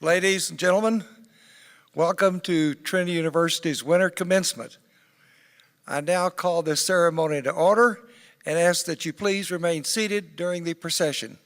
Ladies and gentlemen, welcome to Trinity University's Winter Commencement. I now call this ceremony to order and ask that you please remain seated during the procession.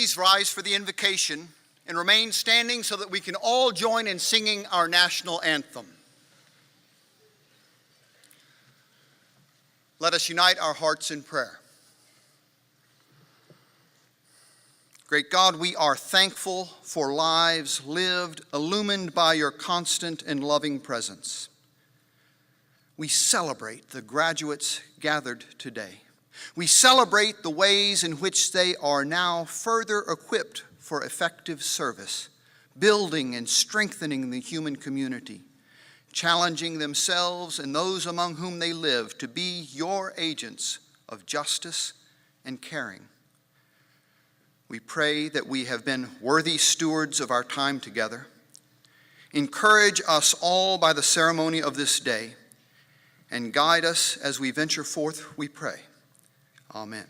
please rise for the invocation and remain standing so that we can all join in singing our national anthem. Let us unite our hearts in prayer. Great God, we are thankful for lives lived, illumined by your constant and loving presence. We celebrate the graduates gathered today. We celebrate the ways in which they are now further equipped for effective service, building and strengthening the human community, challenging themselves and those among whom they live to be your agents of justice and caring. We pray that we have been worthy stewards of our time together. Encourage us all by the ceremony of this day, and guide us as we venture forth, we pray. Amen.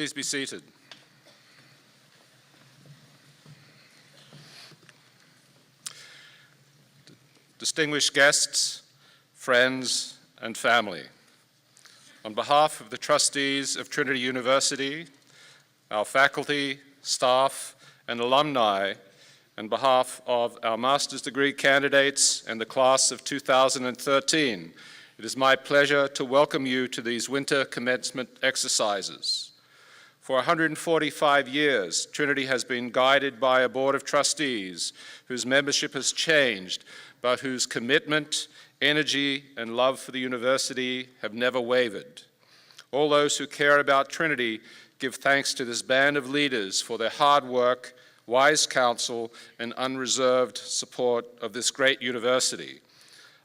Please be seated. Distinguished guests, friends, and family, on behalf of the trustees of Trinity University, our faculty, staff, and alumni, on behalf of our master's degree candidates and the class of 2013, it is my pleasure to welcome you to these winter commencement exercises. For 145 years, Trinity has been guided by a board of trustees whose membership has changed, but whose commitment, energy, and love for the university have never wavered. All those who care about Trinity give thanks to this band of leaders for their hard work, wise counsel, and unreserved support of this great university.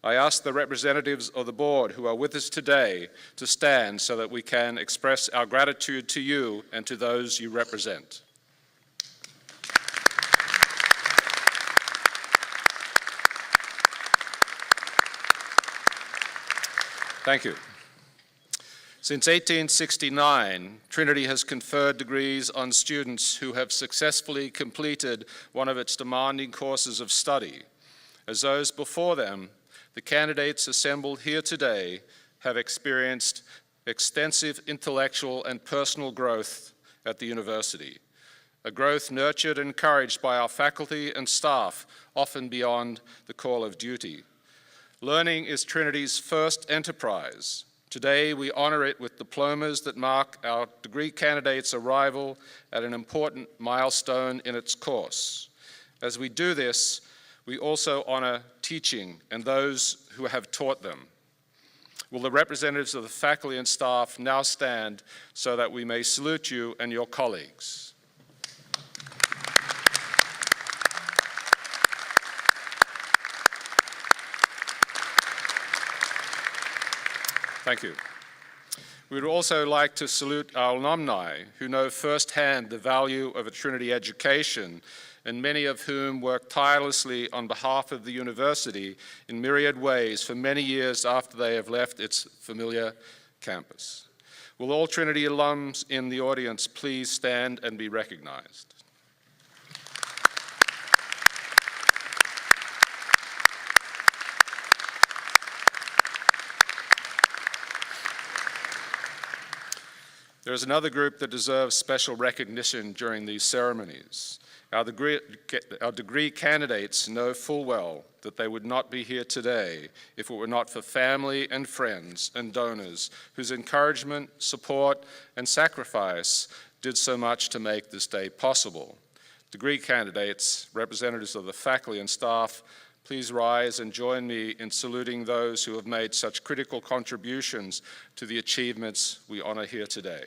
I ask the representatives of the board who are with us today to stand so that we can express our gratitude to you and to those you represent. Thank you. Since 1869, Trinity has conferred degrees on students who have successfully completed one of its demanding courses of study. As those before them, the candidates assembled here today have experienced extensive intellectual and personal growth at the university, a growth nurtured and encouraged by our faculty and staff, often beyond the call of duty. Learning is Trinity's first enterprise. Today, we honor it with diplomas that mark our degree candidates' arrival at an important milestone in its course. As we do this, we also honor teaching and those who have taught them. Will the representatives of the faculty and staff now stand so that we may salute you and your colleagues? Thank you. We would also like to salute our alumni who know firsthand the value of a Trinity education, and many of whom worked tirelessly on behalf of the university in myriad ways for many years after they have left its familiar campus. Will all Trinity alums in the audience please stand and be recognized? There is another group that deserves special recognition during these ceremonies. Our degree candidates know full well that they would not be here today if it were not for family and friends and donors whose encouragement, support, and sacrifice did so much to make this day possible. Degree candidates, representatives of the faculty and staff, please rise and join me in saluting those who have made such critical contributions to the achievements we honor here today.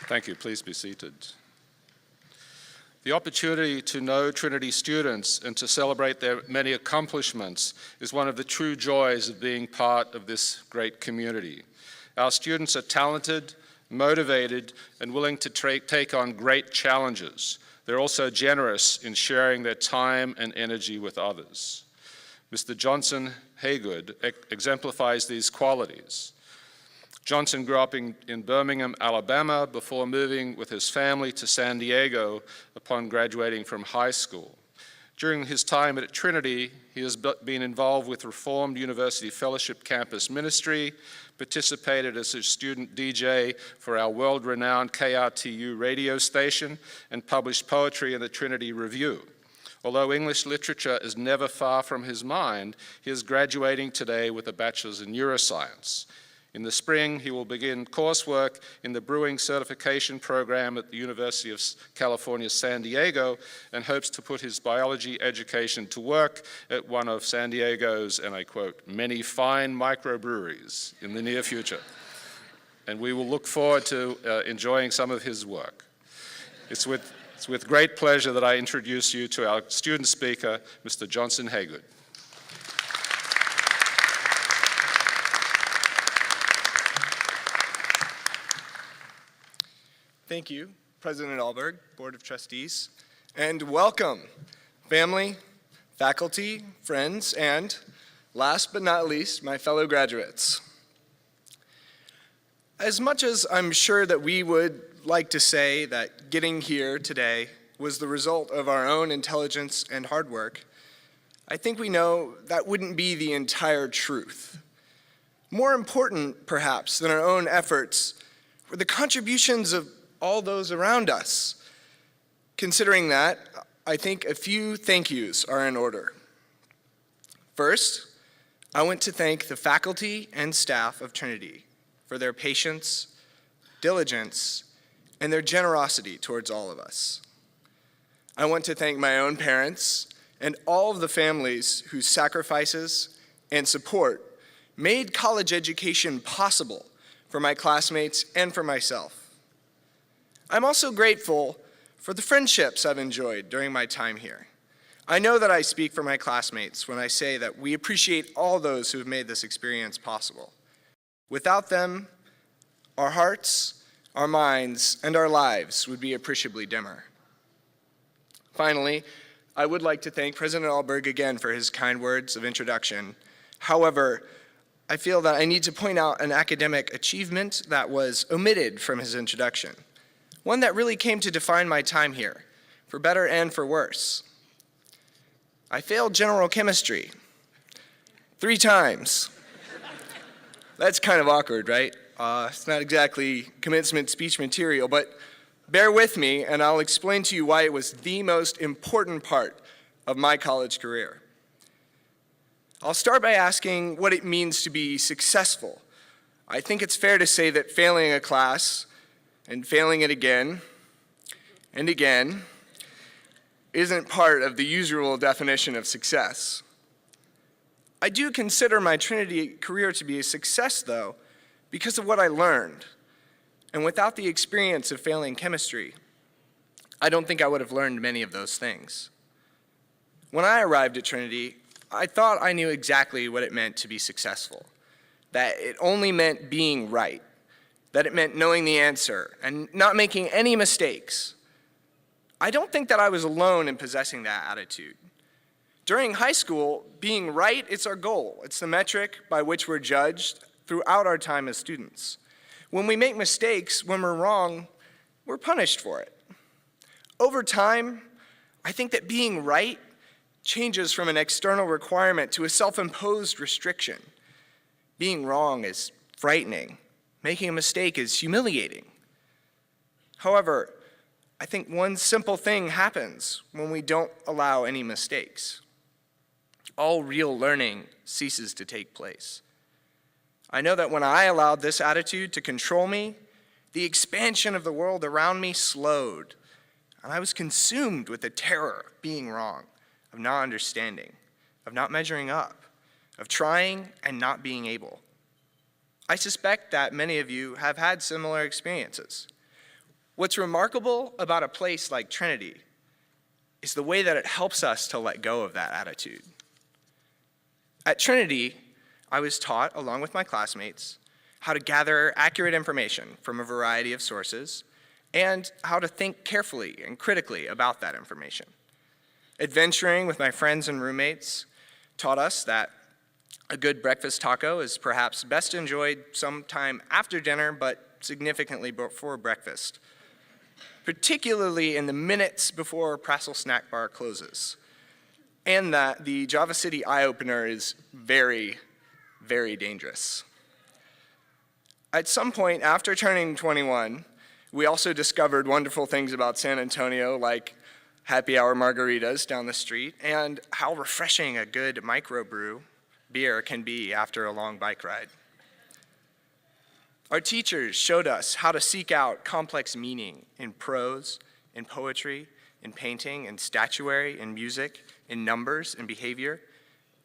Thank you. Please be seated. The opportunity to know Trinity students and to celebrate their many accomplishments is one of the true joys of being part of this great community. Our students are talented, motivated, and willing to take on great challenges. They're also generous in sharing their time and energy with others. Mr. Johnson Haygood exemplifies these qualities. Johnson grew up in Birmingham, Alabama, before moving with his family to San Diego upon graduating from high school. During his time at Trinity, he has been involved with Reformed University Fellowship Campus Ministry, participated as a student DJ for our world-renowned KRTU radio station, and published poetry in the Trinity Review. Although English literature is never far from his mind, he is graduating today with a bachelor's in neuroscience. In the spring, he will begin coursework in the brewing certification program at the University of California, San Diego, and hopes to put his biology education to work at one of San Diego's, and I quote, many fine microbreweries in the near future. And we will look forward to enjoying some of his work. It's with great pleasure that I introduce you to our student speaker, Mr. Johnson Haygood. Thank you, President Alberg, Board of Trustees, and welcome, family, faculty, friends, and last but not least, my fellow graduates. As much as I'm sure that we would like to say that getting here today was the result of our own intelligence and hard work, I think we know that wouldn't be the entire truth. More important, perhaps, than our own efforts were the contributions of all those around us. Considering that, I think a few thank yous are in order. First, I want to thank the faculty and staff of Trinity for their patience, diligence, and their generosity towards all of us. I want to thank my own parents and all of the families whose sacrifices and support made college education possible for my classmates and for myself. I'm also grateful for the friendships I've enjoyed during my time here. I know that I speak for my classmates when I say that we appreciate all those who have made this experience possible. Without them, our hearts, our minds, and our lives would be appreciably dimmer. Finally, I would like to thank President Alberg again for his kind words of introduction. However, I feel that I need to point out an academic achievement that was omitted from his introduction. One that really came to define my time here, for better and for worse. I failed general chemistry 3 times. That's kind of awkward, right? It's not exactly commencement speech material, but bear with me and I'll explain to you why it was the most important part of my college career. I'll start by asking what it means to be successful. I think it's fair to say that failing a class and failing it again and again isn't part of the usual definition of success. I do consider my Trinity career to be a success, though, because of what I learned. And without the experience of failing chemistry, I don't think I would have learned many of those things. When I arrived at Trinity, I thought I knew exactly what it meant to be successful, that it only meant being right, that it meant knowing the answer and not making any mistakes. I don't think that I was alone in possessing that attitude. During high school, being right is our goal. It's the metric by which we're judged throughout our time as students. When we make mistakes, when we're wrong, we're punished for it. Over time, I think that being right changes from an external requirement to a self-imposed restriction. Being wrong is frightening. Making a mistake is humiliating. However, I think one simple thing happens when we don't allow any mistakes. All real learning ceases to take place. I know that when I allowed this attitude to control me, the expansion of the world around me slowed, and I was consumed with the terror of being wrong, of not understanding, of not measuring up, of trying and not being able. I suspect that many of you have had similar experiences. What's remarkable about a place like Trinity is the way that it helps us to let go of that attitude. At Trinity, I was taught, along with my classmates, how to gather accurate information from a variety of sources and how to think carefully and critically about that information. Adventuring with my friends and roommates taught us that a good breakfast taco is perhaps best enjoyed sometime after dinner, but significantly before breakfast, particularly in the minutes before Prassel Snack Bar closes, and that the Java City eye-opener is very, very dangerous. At some point after turning 21, we also discovered wonderful things about San Antonio, like happy hour margaritas down the street, and how refreshing a good microbrew beer can be after a long bike ride. Our teachers showed us how to seek out complex meaning in prose, in poetry, in painting, in statuary, in music, in numbers, in behavior,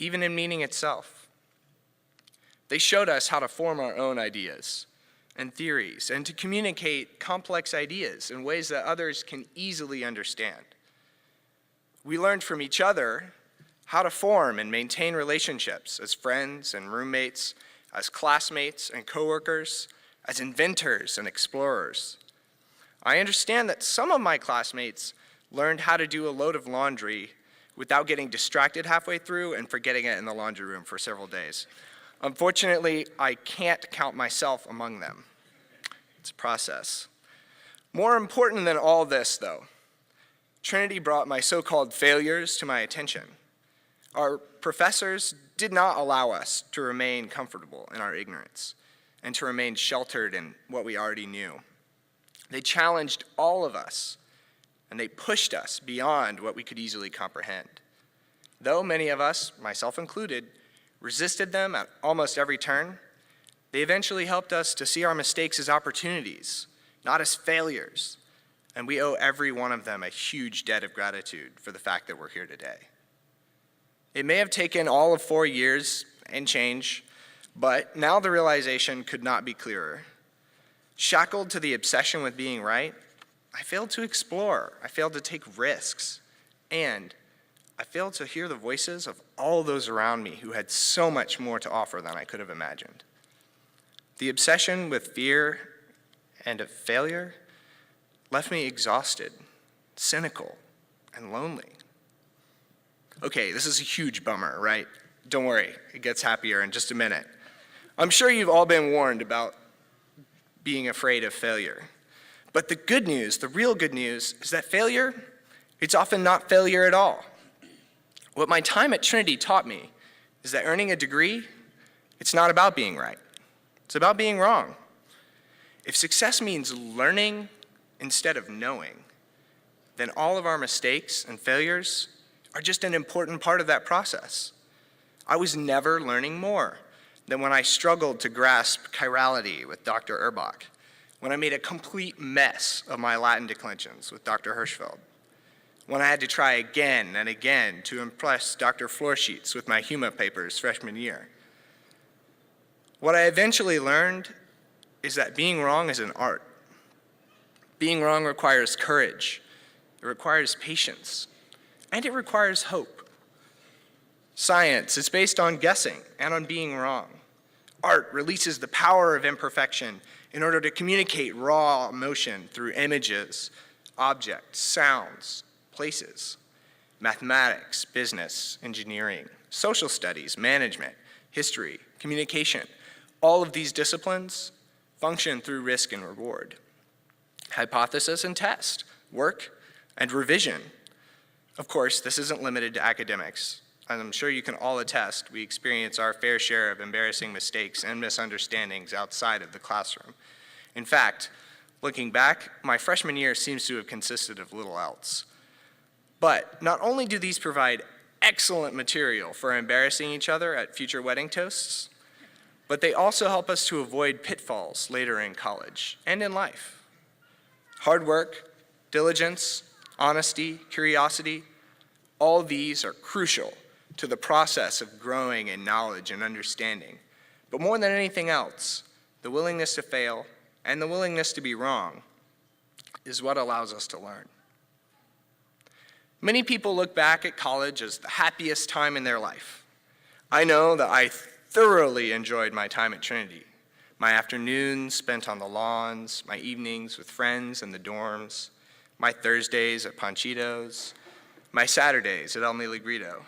even in meaning itself. They showed us how to form our own ideas and theories and to communicate complex ideas in ways that others can easily understand. We learned from each other how to form and maintain relationships as friends and roommates, as classmates and coworkers, as inventors and explorers. I understand that some of my classmates learned how to do a load of laundry without getting distracted halfway through and forgetting it in the laundry room for several days. Unfortunately, I can't count myself among them. It's a process. More important than all this, though, Trinity brought my so-called failures to my attention. Our professors did not allow us to remain comfortable in our ignorance and to remain sheltered in what we already knew. They challenged all of us, and they pushed us beyond what we could easily comprehend. Though many of us, myself included, resisted them at almost every turn, they eventually helped us to see our mistakes as opportunities, not as failures, and we owe every one of them a huge debt of gratitude for the fact that we're here today. It may have taken all of 4 years and change, but now the realization could not be clearer. Shackled to the obsession with being right, I failed to explore, I failed to take risks, and I failed to hear the voices of all those around me who had so much more to offer than I could have imagined. The obsession with fear and of failure left me exhausted, cynical, and lonely. Okay, this is a huge bummer, right? Don't worry, it gets happier in just a minute. I'm sure you've all been warned about being afraid of failure. But the good news, the real good news, is that failure, it's often not failure at all. What my time at Trinity taught me is that earning a degree, it's not about being right. It's about being wrong. If success means learning instead of knowing, then all of our mistakes and failures are just an important part of that process. I was never learning more than when I struggled to grasp chirality with Dr. Erbach, when I made a complete mess of my Latin declensions with Dr. Hirschfeld, when I had to try again and again to impress Dr. Florsheets with my Huma papers freshman year. What I eventually learned is that being wrong is an art. Being wrong requires courage, it requires patience, and it requires hope. Science is based on guessing and on being wrong. Art releases the power of imperfection in order to communicate raw emotion through images, objects, sounds, places. Mathematics, business, engineering, social studies, management, history, communication, all of these disciplines function through risk and reward. Hypothesis and test work and revision. Of course, this isn't limited to academics. As I'm sure you can all attest, we experience our fair share of embarrassing mistakes and misunderstandings outside of the classroom. In fact, looking back, my freshman year seems to have consisted of little else. But not only do these provide excellent material for embarrassing each other at future wedding toasts, but they also help us to avoid pitfalls later in college and in life. Hard work, diligence, honesty, curiosity, all these are crucial to the process of growing in knowledge and understanding. But more than anything else, the willingness to fail and the willingness to be wrong is what allows us to learn. Many people look back at college as the happiest time in their life. I know that I thoroughly enjoyed my time at Trinity. My afternoons spent on the lawns, my evenings with friends in the dorms, my Thursdays at Panchitos, my Saturdays at El Miligrito,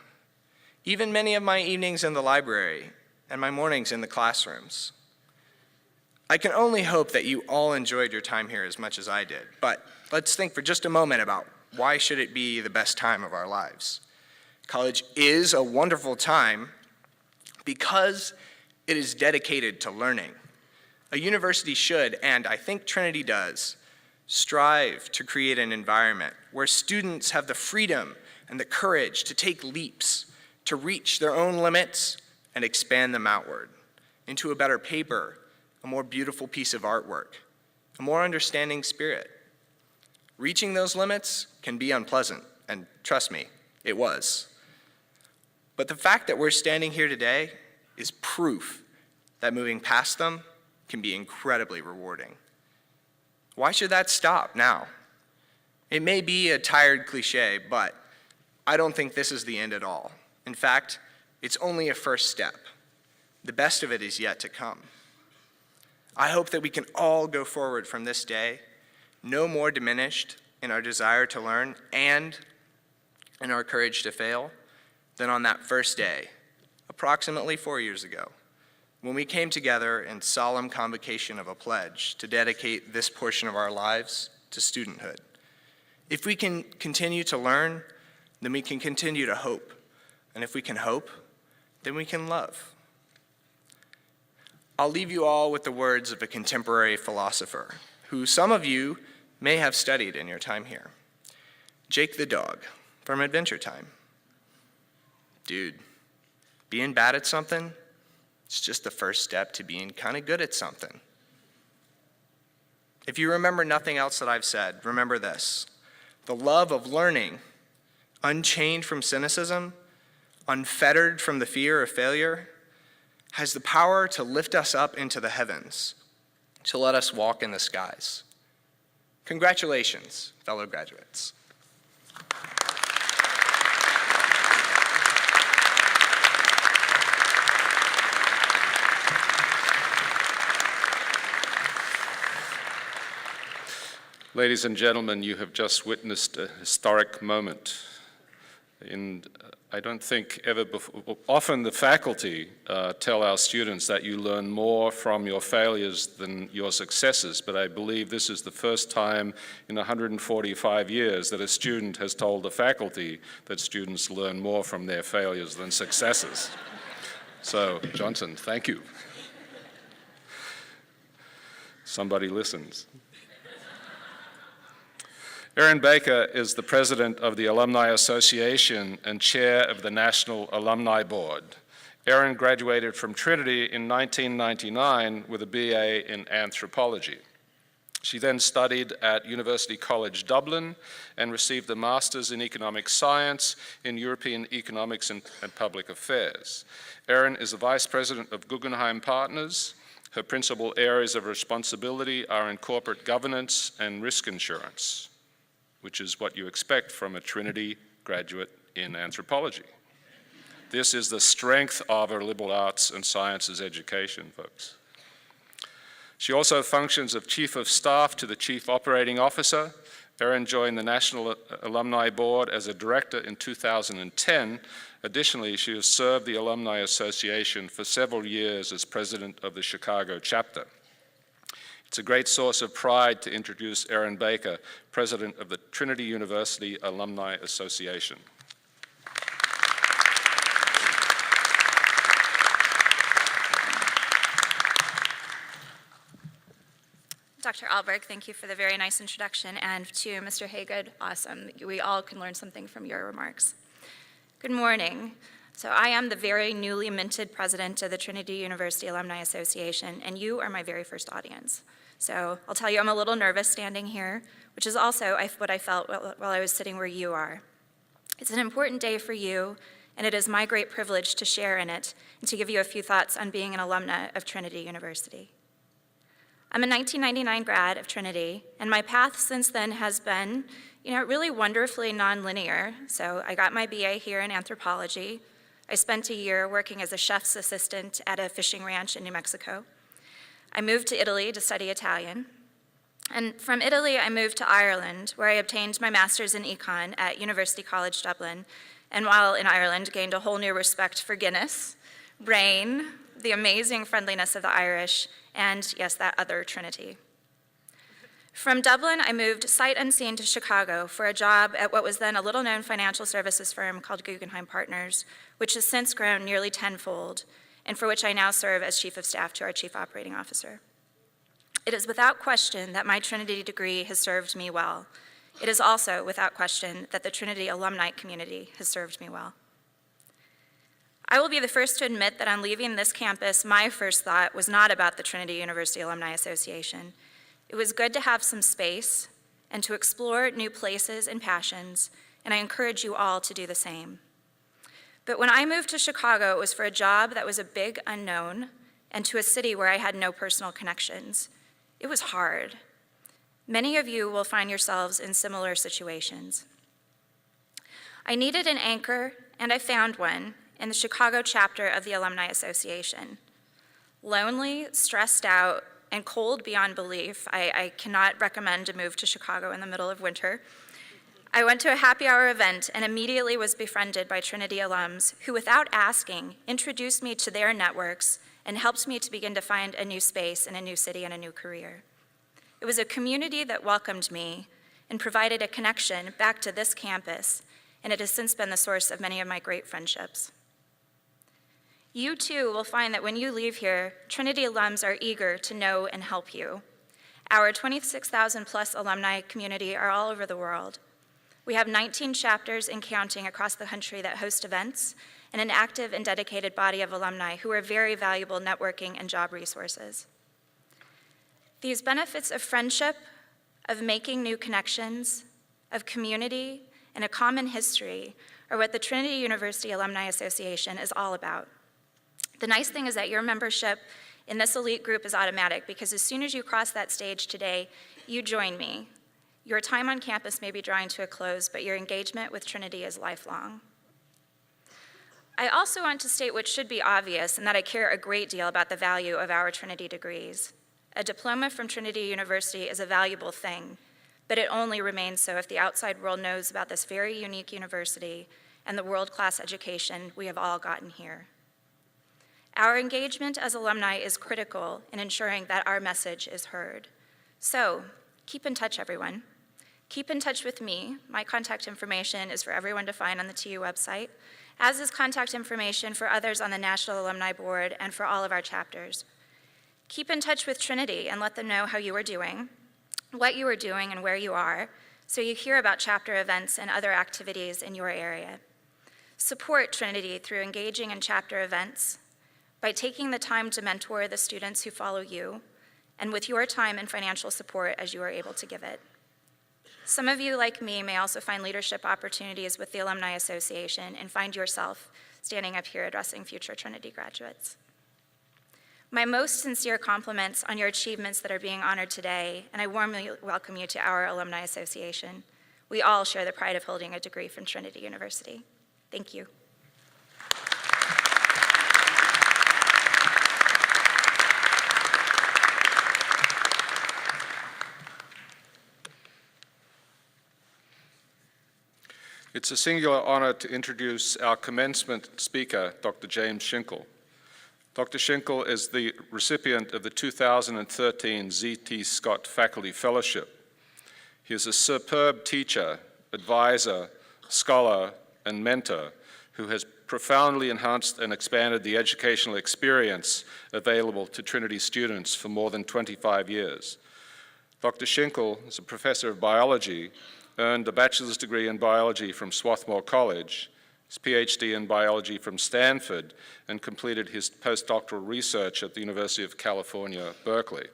even many of my evenings in the library and my mornings in the classrooms. I can only hope that you all enjoyed your time here as much as I did, but let's think for just a moment about why should it be the best time of our lives? College is a wonderful time because it is dedicated to learning. A university should, and I think Trinity does, strive to create an environment where students have the freedom and the courage to take leaps, to reach their own limits and expand them outward into a better paper, a more beautiful piece of artwork, a more understanding spirit. Reaching those limits can be unpleasant, and trust me, it was. But the fact that we're standing here today is proof that moving past them can be incredibly rewarding. Why should that stop now? It may be a tired cliche, but I don't think this is the end at all. In fact, it's only a first step. The best of it is yet to come. I hope that we can all go forward from this day no more diminished in our desire to learn and in our courage to fail than on that first day, approximately 4 years ago, when we came together in solemn convocation of a pledge to dedicate this portion of our lives to studenthood. If we can continue to learn, then we can continue to hope. And if we can hope, then we can love. I'll leave you all with the words of a contemporary philosopher who some of you may have studied in your time here. Jake the dog from Adventure Time. Dude, being bad at something, it's just the first step to being kind of good at something. If you remember nothing else that I've said, remember this. The love of learning, unchained from cynicism, unfettered from the fear of failure, has the power to lift us up into the heavens, to let us walk in the skies. Congratulations, fellow graduates. Ladies and gentlemen, you have just witnessed a historic moment. I don't think ever before, often the faculty tell our students that you learn more from your failures than your successes, but I believe this is the first time in 145 years that a student has told the faculty that students learn more from their failures than successes. So, Johnson, thank you. Somebody listens. Erin Baker is the president of the Alumni Association and chair of the National Alumni Board. Erin graduated from Trinity in 1999 with a BA in anthropology. She then studied at University College Dublin and received a master's in economic science in European economics and public affairs. Erin is the vice president of Guggenheim Partners. Her principal areas of responsibility are in corporate governance and risk insurance, which is what you expect from a Trinity graduate in anthropology. This is the strength of our liberal arts and sciences education, folks. She also functions as Chief of Staff to the Chief Operating Officer. Erin joined the National Alumni Board as a director in 2010. Additionally, she has served the Alumni Association for several years as president of the Chicago chapter. It's a great source of pride to introduce Erin Baker, President of the Trinity University Alumni Association. Dr. Alberg, thank you for the very nice introduction, and to Mr. Haygood, awesome. We all can learn something from your remarks. Good morning. So I am the very newly minted president of the Trinity University Alumni Association, and you are my very first audience. So I'll tell you, I'm a little nervous standing here, which is also what I felt while I was sitting where you are. It's an important day for you, and it is my great privilege to share in it and to give you a few thoughts on being an alumna of Trinity University. I'm a 1999 grad of Trinity, and my path since then has been, really wonderfully nonlinear. So I got my BA here in anthropology. I spent a year working as a chef's assistant at a fishing ranch in New Mexico. I moved to Italy to study Italian. And from Italy, I moved to Ireland, where I obtained my master's in econ at University College Dublin, and while in Ireland, gained a whole new respect for Guinness, rain, the amazing friendliness of the Irish, and yes, that other Trinity. From Dublin, I moved sight unseen to Chicago for a job at what was then a little-known financial services firm called Guggenheim Partners, which has since grown nearly tenfold, and for which I now serve as Chief of Staff to our Chief Operating Officer. It is without question that my Trinity degree has served me well. It is also without question that the Trinity alumni community has served me well. I will be the first to admit that on leaving this campus, my first thought was not about the Trinity University Alumni Association. It was good to have some space and to explore new places and passions, and I encourage you all to do the same. But when I moved to Chicago, it was for a job that was a big unknown and to a city where I had no personal connections. It was hard. Many of you will find yourselves in similar situations. I needed an anchor, and I found one in the Chicago chapter of the Alumni Association. Lonely, stressed out, and cold beyond belief, I cannot recommend a move to Chicago in the middle of winter. I went to a happy hour event and immediately was befriended by Trinity alums who, without asking, introduced me to their networks and helped me to begin to find a new space in a new city and a new career. It was a community that welcomed me and provided a connection back to this campus, and it has since been the source of many of my great friendships. You too will find that when you leave here, Trinity alums are eager to know and help you. Our 26,000 plus alumni community are all over the world. We have 19 chapters and counting across the country that host events, and an active and dedicated body of alumni who are very valuable networking and job resources. These benefits of friendship, of making new connections, of community, and a common history are what the Trinity University Alumni Association is all about. The nice thing is that your membership in this elite group is automatic, because as soon as you cross that stage today, you join me. Your time on campus may be drawing to a close, but your engagement with Trinity is lifelong. I also want to state what should be obvious, and that I care a great deal about the value of our Trinity degrees. A diploma from Trinity University is a valuable thing, but it only remains so if the outside world knows about this very unique university and the world-class education we have all gotten here. Our engagement as alumni is critical in ensuring that our message is heard. So, keep in touch, everyone. Keep in touch with me. My contact information is for everyone to find on the TU website, as is contact information for others on the National Alumni Board and for all of our chapters. Keep in touch with Trinity and let them know how you are doing, what you are doing, and where you are, so you hear about chapter events and other activities in your area. Support Trinity through engaging in chapter events, by taking the time to mentor the students who follow you, and with your time and financial support as you are able to give it. Some of you, like me, may also find leadership opportunities with the Alumni Association and find yourself standing up here addressing future Trinity graduates. My most sincere compliments on your achievements that are being honored today, and I warmly welcome you to our Alumni Association. We all share the pride of holding a degree from Trinity University. Thank you. It's a singular honor to introduce our commencement speaker, Dr. James Schinkel. Dr. Schinkel is the recipient of the 2013 Z.T. Scott Faculty Fellowship. He is a superb teacher, advisor, scholar, and mentor who has profoundly enhanced and expanded the educational experience available to Trinity students for more than 25 years. Dr. Schinkel is a professor of biology, earned a bachelor's degree in biology from Swarthmore College, his PhD in biology from Stanford, and completed his postdoctoral research at the University of California, Berkeley.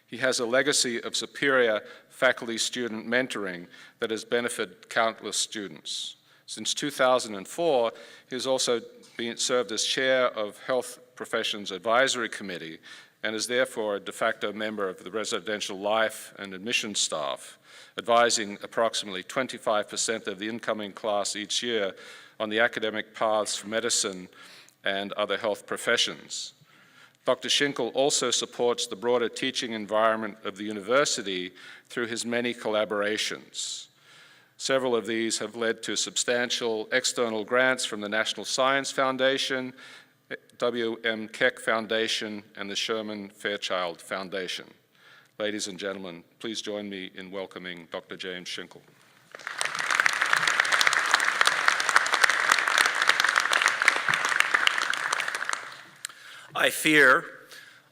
He has a legacy of superior faculty-student mentoring that has benefited countless students. Since 2004, he has also served as chair of Health Professions Advisory Committee and is therefore a de facto member of the residential life and admission staff, advising approximately 25% of the incoming class each year on the academic paths for medicine and other health professions. Dr. Schinkel also supports the broader teaching environment of the university through his many collaborations. Several of these have led to substantial external grants from the National Science Foundation, W.M. Keck Foundation, and the Sherman Fairchild Foundation. Ladies and gentlemen, please join me in welcoming Dr. James Schinkel. I fear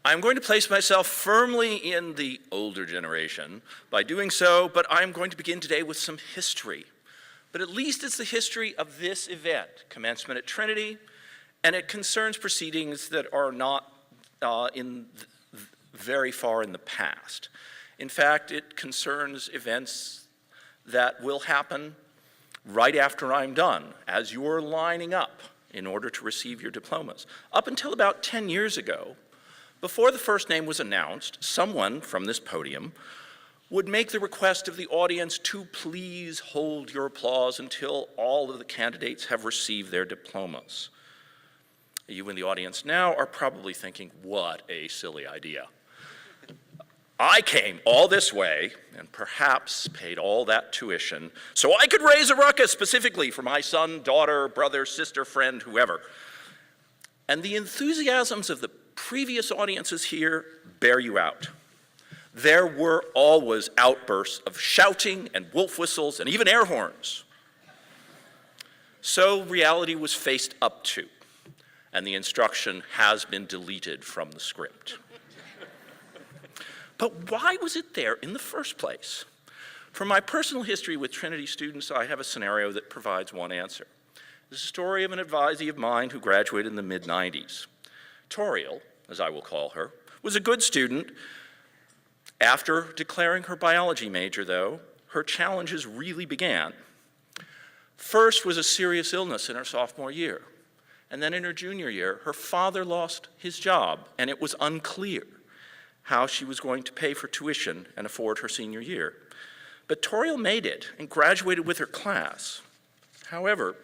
I'm going to place myself firmly in the older generation by doing so, but I'm going to begin today with some history. But at least it's the history of this event, commencement at Trinity, and it concerns proceedings that are not very far in the past. In fact, it concerns events that will happen right after I'm done, as you're lining up in order to receive your diplomas. Up until about 10 years ago, before the first name was announced, someone from this podium would make the request of the audience to please hold your applause until all of the candidates have received their diplomas. You in the audience now are probably thinking, what a silly idea. I came all this way and perhaps paid all that tuition so I could raise a ruckus specifically for my son, daughter, brother, sister, friend, whoever. And the enthusiasms of the previous audiences here bear you out. There were always outbursts of shouting and wolf whistles and even air horns. So reality was faced up to, and the instruction has been deleted from the script. But why was it there in the first place? From my personal history with Trinity students, I have a scenario that provides one answer. It's a story of an advisee of mine who graduated in the mid-90s. Toriel, as I will call her, was a good student. After declaring her biology major, though, her challenges really began. First was a serious illness in her sophomore year. And then in her junior year, her father lost his job, and it was unclear how she was going to pay for tuition and afford her senior year. But Toriel made it and graduated with her class. However,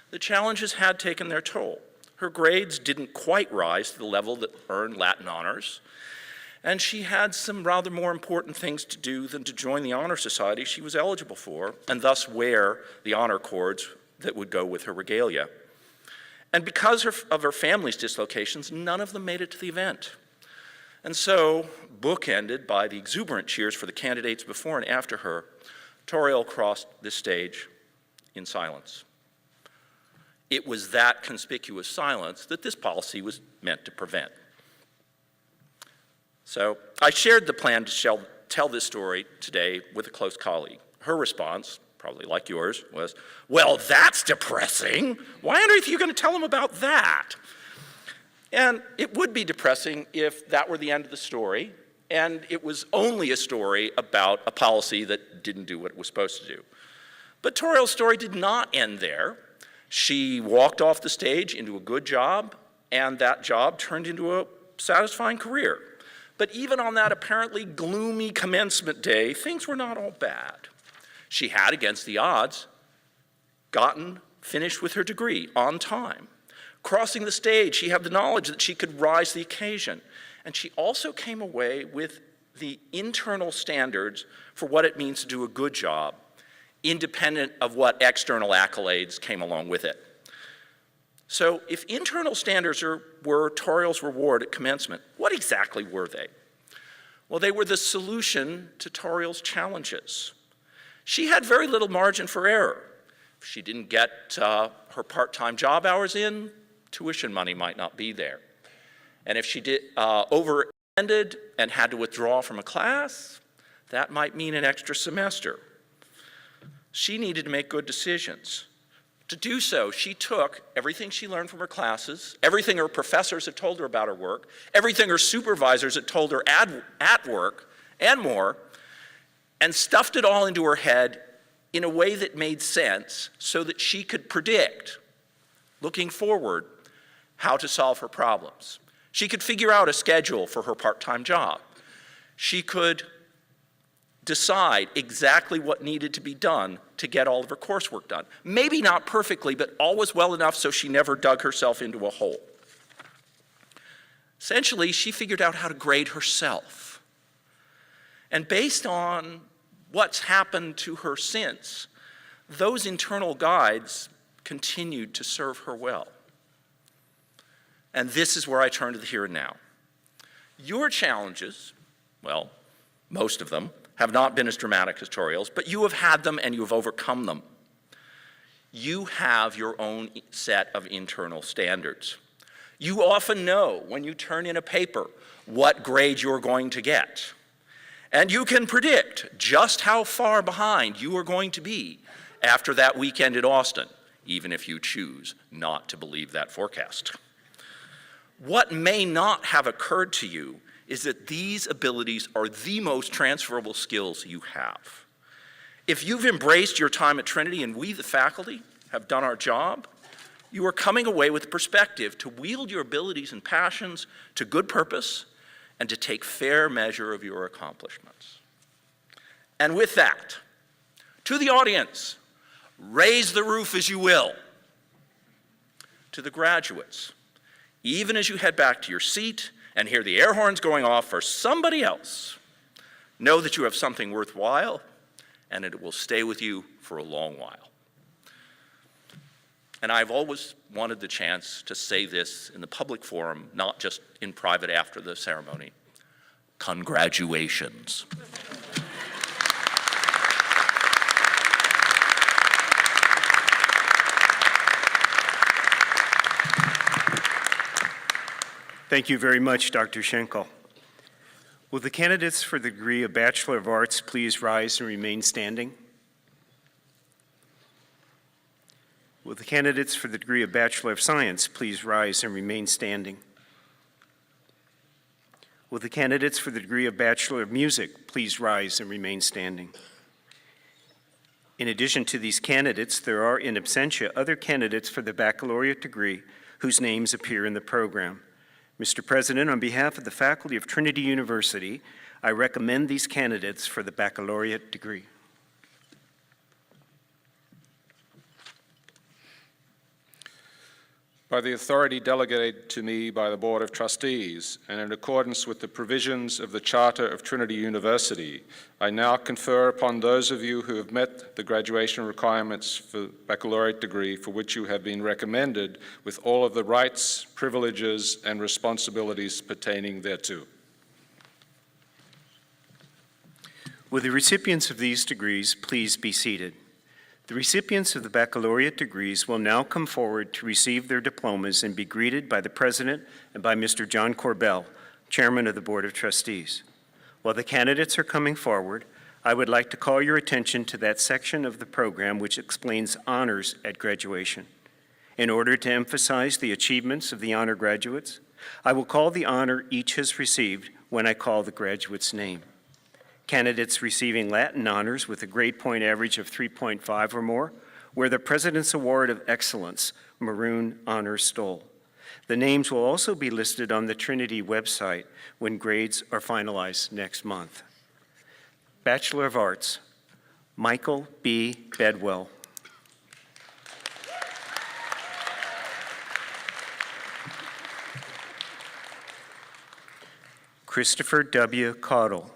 the challenges had taken their toll. Her grades didn't quite rise to the level that earned Latin honors, and she had some rather more important things to do than to join the honor society she was eligible for, and thus wear the honor cords that would go with her regalia. And because of her family's dislocations, none of them made it to the event. And so, bookended by the exuberant cheers for the candidates before and after her, Toriel crossed this stage in silence. It was that conspicuous silence that this policy was meant to prevent. So I shared the plan to tell this story today with a close colleague. Her response, probably like yours, was, well, that's depressing. Why on earth are you going to tell them about that? And it would be depressing if that were the end of the story, and it was only a story about a policy that didn't do what it was supposed to do. But Toriel's story did not end there. She walked off the stage into a good job, and that job turned into a satisfying career. But even on that apparently gloomy commencement day, things were not all bad. She had, against the odds, finished with her degree on time. Crossing the stage, she had the knowledge that she could rise to the occasion. And she also came away with the internal standards for what it means to do a good job, independent of what external accolades came along with it. So if internal standards were Toriel's reward at commencement, what exactly were they? Well, they were the solution to Toriel's challenges. She had very little margin for error. If she didn't get her part-time job hours in, tuition money might not be there. And if she did overended and had to withdraw from a class, that might mean an extra semester. She needed to make good decisions. To do so, she took everything she learned from her classes, everything her professors had told her about her work, everything her supervisors had told her at work, and more, and stuffed it all into her head in a way that made sense so that she could predict, looking forward, how to solve her problems. She could figure out a schedule for her part-time job. She could decide exactly what needed to be done to get all of her coursework done. Maybe not perfectly, but always well enough so she never dug herself into a hole. Essentially, she figured out how to grade herself. And based on what's happened to her since, those internal guides continued to serve her well. And this is where I turn to the here and now. Your challenges, well, most of them, have not been as dramatic as Toriel's, but you have had them and you have overcome them. You have your own set of internal standards. You often know when you turn in a paper what grade you're going to get. And you can predict just how far behind you are going to be after that weekend in Austin, even if you choose not to believe that forecast. What may not have occurred to you is that these abilities are the most transferable skills you have. If you've embraced your time at Trinity and we, the faculty, have done our job, you are coming away with the perspective to wield your abilities and passions to good purpose and to take fair measure of your accomplishments. And with that, to the audience, raise the roof as you will. To the graduates, even as you head back to your seat and hear the air horns going off for somebody else, know that you have something worthwhile and it will stay with you for a long while. And I've always wanted the chance to say this in the public forum, not just in private after the ceremony. Congratulations. Thank you very much, Dr. Schenkel. Will the candidates for the degree of Bachelor of Arts please rise and remain standing? Will the candidates for the degree of Bachelor of Science please rise and remain standing? Will the candidates for the degree of Bachelor of Music please rise and remain standing? In addition to these candidates, there are in absentia other candidates for the baccalaureate degree whose names appear in the program. Mr. President, on behalf of the faculty of Trinity University, I recommend these candidates for the baccalaureate degree. By the authority delegated to me by the Board of Trustees, and in accordance with the provisions of the Charter of Trinity University, I now confer upon those of you who have met the graduation requirements for the baccalaureate degree for which you have been recommended with all of the rights, privileges, and responsibilities pertaining thereto. Will the recipients of these degrees please be seated? The recipients of the baccalaureate degrees will now come forward to receive their diplomas and be greeted by the President and by Mr. John Corbell, Chairman of the Board of Trustees. While the candidates are coming forward, I would like to call your attention to that section of the program which explains honors at graduation. In order to emphasize the achievements of the honor graduates, I will call the honor each has received when I call the graduate's name. Candidates receiving Latin honors with a grade point average of 3.5 or more wear the President's Award of Excellence, Maroon Honor Stole. The names will also be listed on the Trinity website when grades are finalized next month. Bachelor of Arts, Michael B. Bedwell. Christopher W. Caudle.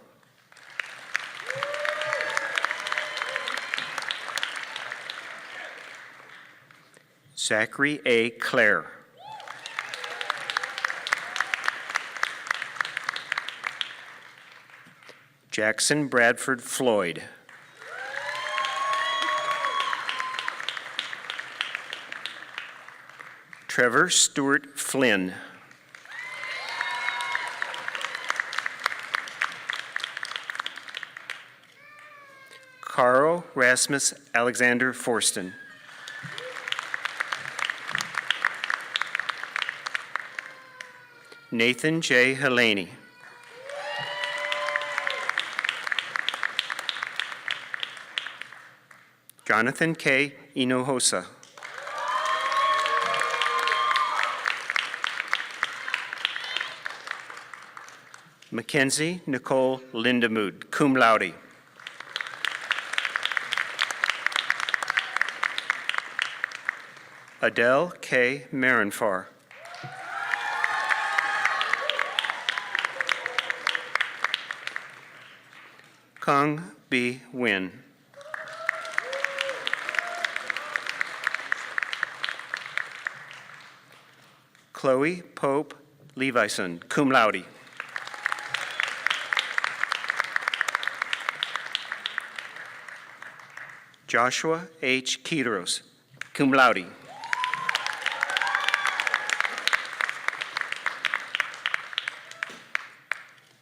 Zachary A. Clare. Jackson Bradford Floyd. Trevor Stewart Flynn. Carl Rasmus Alexander Forston. Nathan J. Helene. Jonathan K. Inohosa. Mackenzie Nicole Lindemood, cum laude. Adele K. Marinfar. Kung B. Win. Chloe Pope Levison, cum laude. Joshua H. Kiedros, cum laude.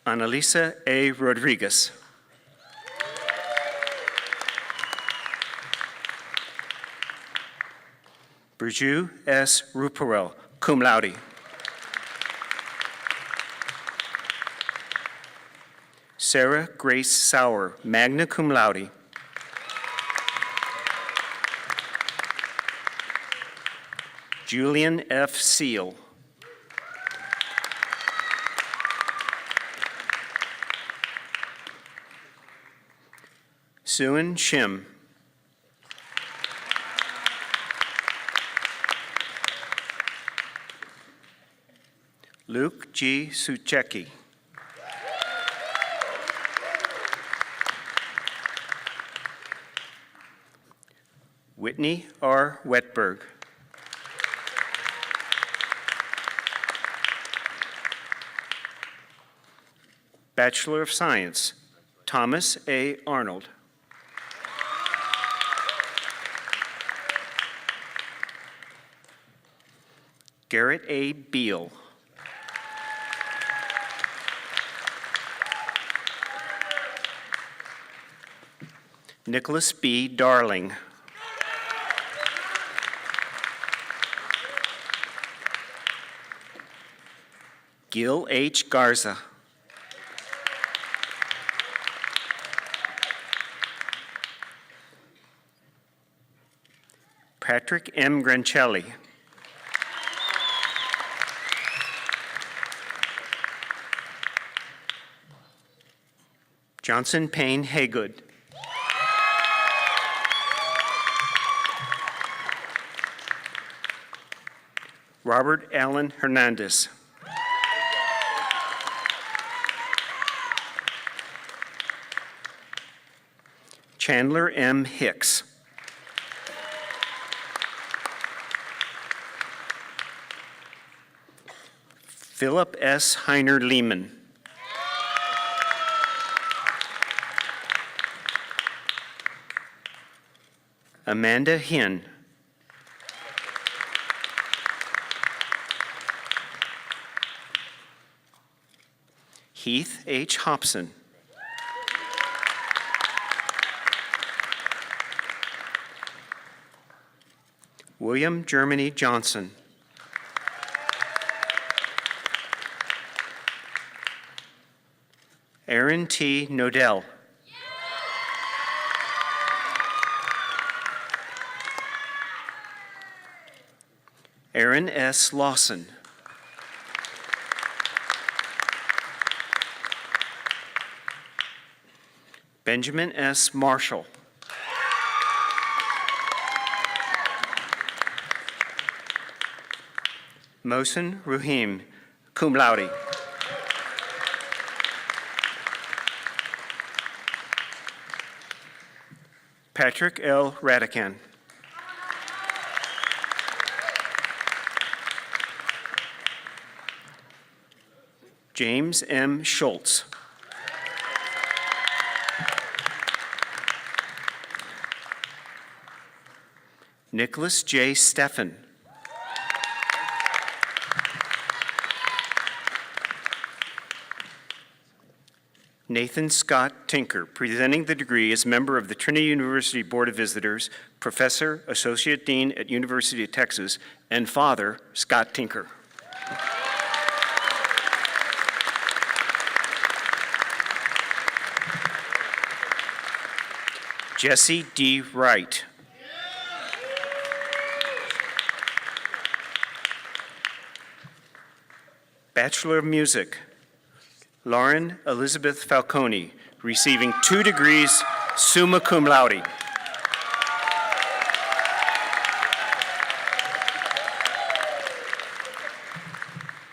Annalisa A. Rodriguez. Burju S. Ruparel, cum laude. Sarah Grace Sauer, magna cum laude. Julian F. Seal. Suan Shim. Luke G. Suchecki. Whitney R. Wetberg. Bachelor of Science, Thomas A. Arnold. Garrett A. Beal. Nicholas B. Darling. Gil H. Garza. Patrick M. Grancelli. Johnson Payne Haygood. Robert Allen Hernandez. Chandler M. Hicks. Philip S. Heiner Lehman. Amanda Hinn. Heath H. Hobson. William Germany Johnson. Aaron T. Nodell. Aaron S. Lawson. Benjamin S. Marshall. Mohsen Ruhim, cum laude. Patrick L. Radican. James M. Schultz. Nicholas J. Steffen. Nathan Scott Tinker, presenting the degree as member of the Trinity University Board of Visitors, Professor, Associate Dean at University of Texas, and Father Scott Tinker. Jesse D. Wright. Bachelor of Music, Lauren Elizabeth Falcone, receiving 2 degrees summa cum laude.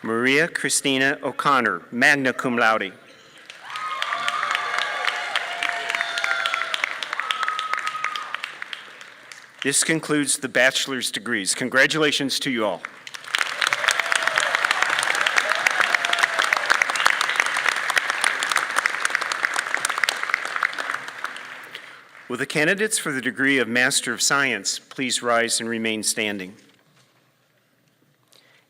Maria Christina O'Connor, magna cum laude. This concludes the bachelor's degrees. Congratulations to you all. Will the candidates for the degree of Master of Science please rise and remain standing?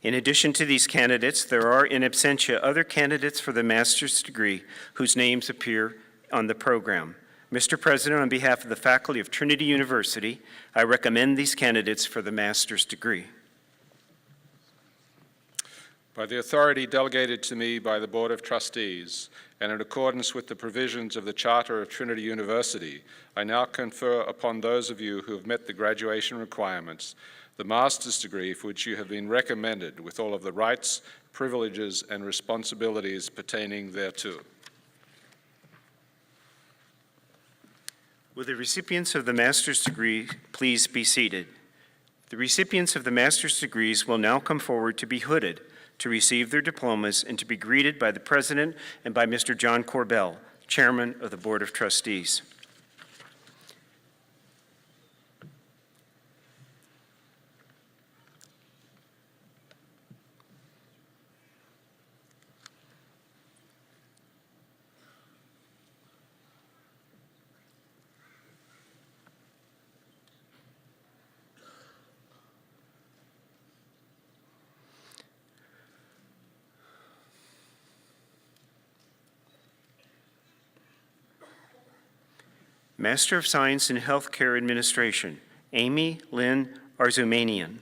In addition to these candidates, there are in absentia other candidates for the master's degree whose names appear on the program. Mr. President, on behalf of the faculty of Trinity University, I recommend these candidates for the master's degree. By the authority delegated to me by the Board of Trustees, and in accordance with the provisions of the Charter of Trinity University, I now confer upon those of you who have met the graduation requirements the master's degree for which you have been recommended with all of the rights, privileges, and responsibilities pertaining thereto. Will the recipients of the master's degree please be seated? The recipients of the master's degrees will now come forward to be hooded, to receive their diplomas, and to be greeted by the President and by Mr. John Corbell, Chairman of the Board of Trustees. Master of Science in Healthcare Administration, Amy Lynn Arzumanian.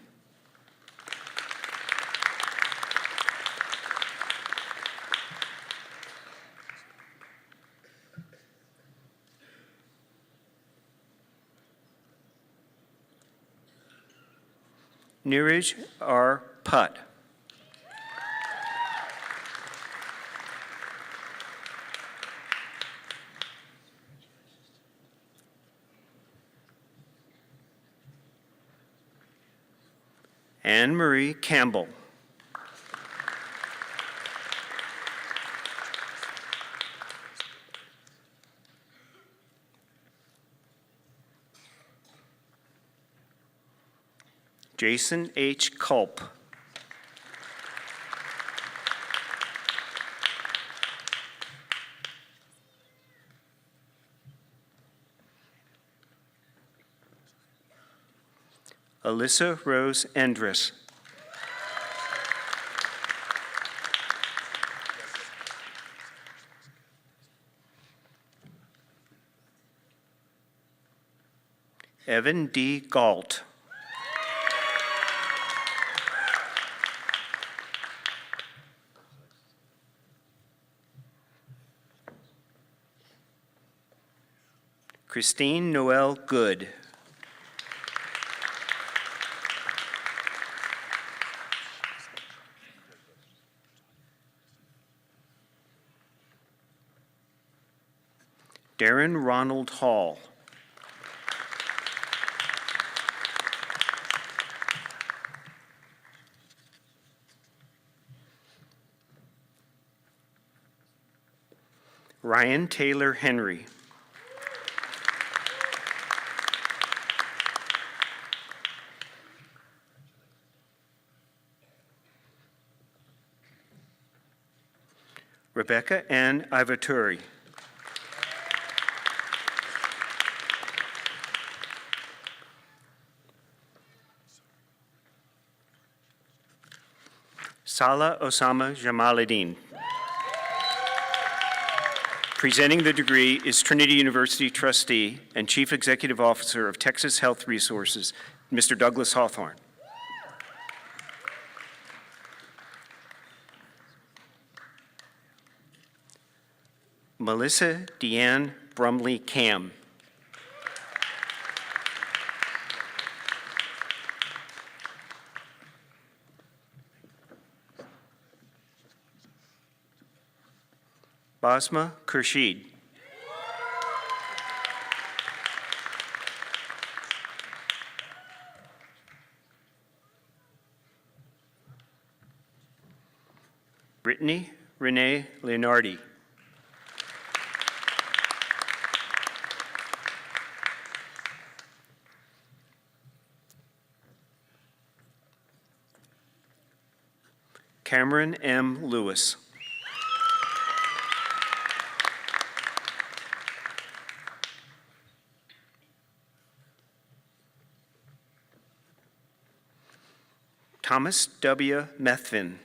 Neeraj R. Putt. Anne Marie Campbell. Jason H. Culp. Alyssa Rose Endress. Evan D. Galt. Christine Noel Good. Darren Ronald Hall. Ryan Taylor Henry. Rebecca Ann Ivaturi. Salah Osama Jamaluddin. Presenting the degree is Trinity University trustee and Chief Executive Officer of Texas Health Resources, Mr. Douglas Hawthorne. Melissa Deanne Brumley Cam. Basma Khurshid. Brittany Renee Leonardi. Cameron M. Lewis. Thomas W. Methvin.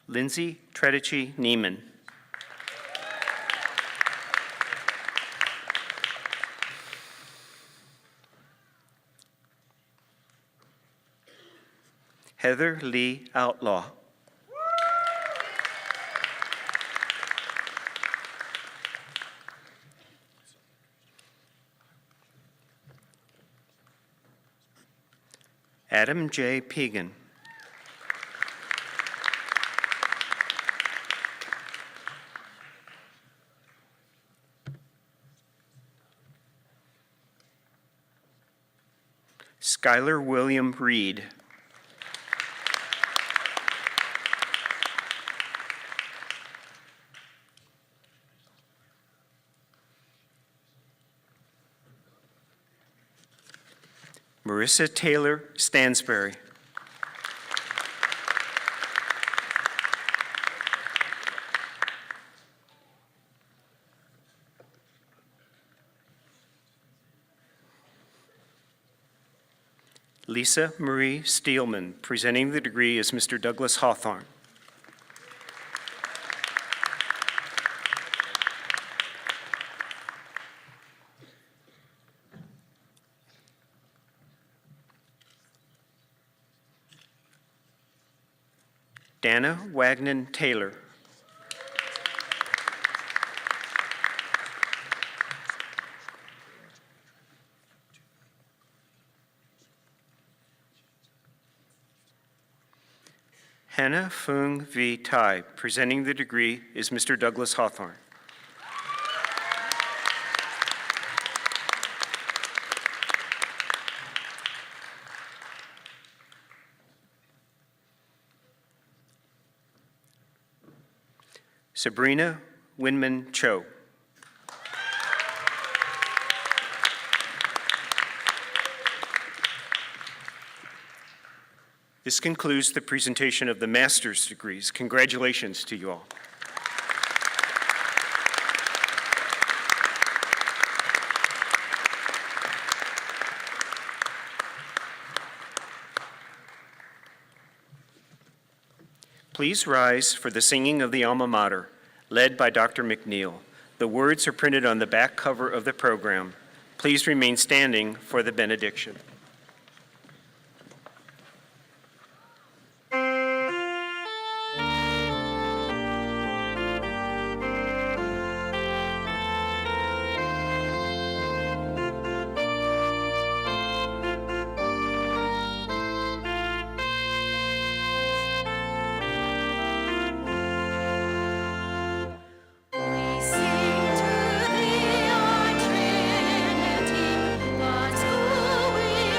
Lindsay Tredici Neiman. Heather Lee Outlaw. Adam J. Pegan. Skylar William Reed. Marissa Taylor Stansberry. Lisa Marie Steelman. Presenting the degree is Mr. Douglas Hawthorne. Dana Wagnon Taylor. Hannah Fung V. Tai. Presenting the degree is Mr. Douglas Hawthorne. Sabrina Winman Cho. This concludes the presentation of the master's degrees. Congratulations to you all. Please rise for the singing of the alma mater, led by Dr. McNeil. The words are printed on the back cover of the program. Please remain standing for the benediction. We sing to thee, our Trinity, God's who we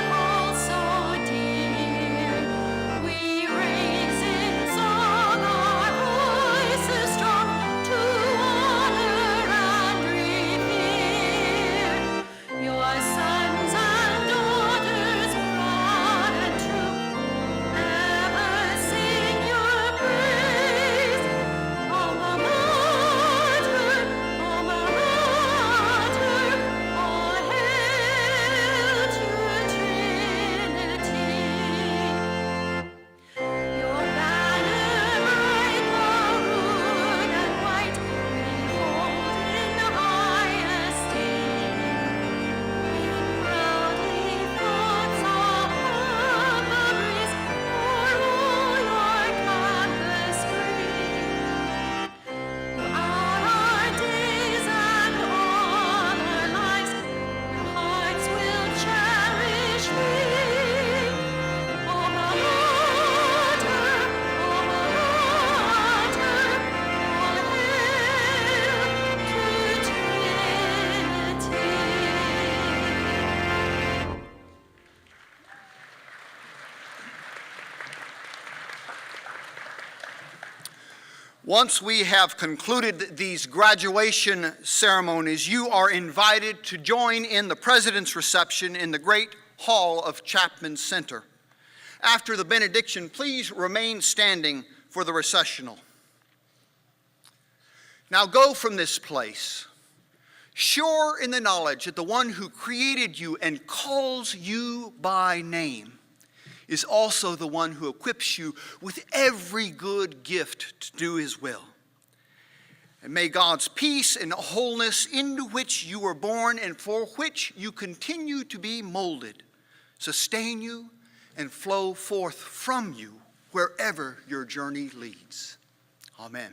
Once we have concluded these graduation ceremonies, you are invited to join in the President's reception in the Great Hall of Chapman Center. After the benediction, please remain standing for the recessional. Now go from this place, sure in the knowledge that the one who created you and calls you by name is also the one who equips you with every good gift to do his will. And may God's peace and wholeness into which you were born and for which you continue to be molded sustain you and flow forth from you wherever your journey leads. Amen.